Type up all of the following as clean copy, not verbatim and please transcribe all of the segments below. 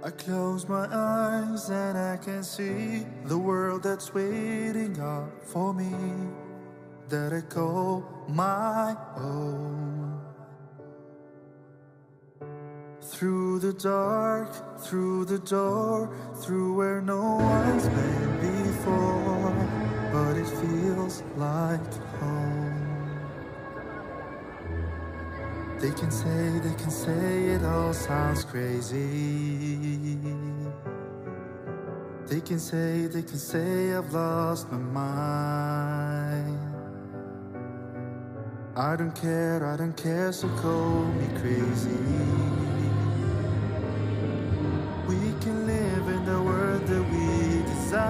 I close my eyes and I can see the world that's waiting up for me, that I call my own. Through the dark, through the door, through where no one's been before, but it feels like home. They can say it all sounds crazy. They can say I've lost my mind. I don't care, so call me crazy. We can live in the world that we design.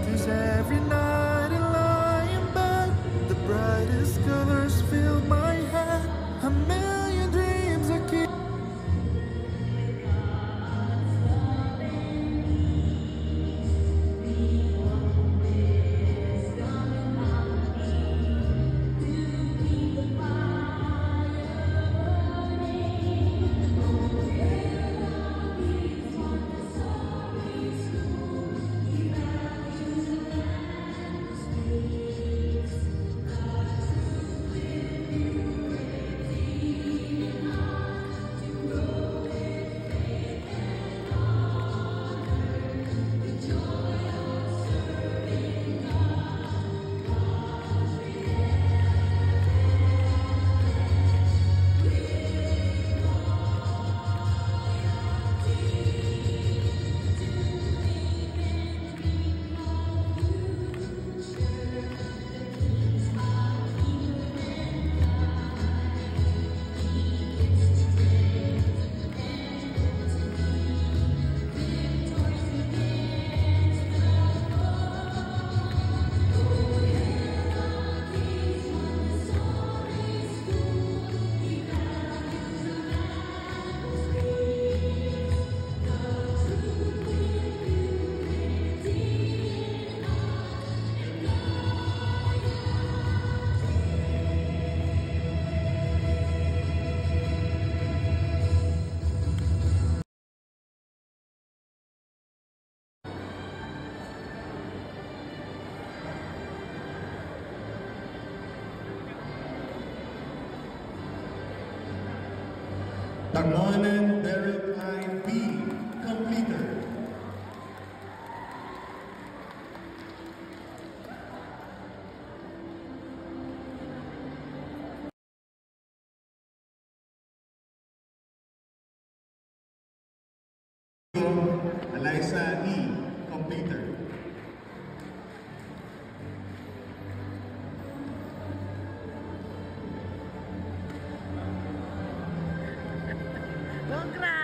'Cause every night I lie in bed, the brightest colors fill my head. A million dreams I keep. Tangonan Derek I.B. Completer. Eliza E. Completer. Congrats!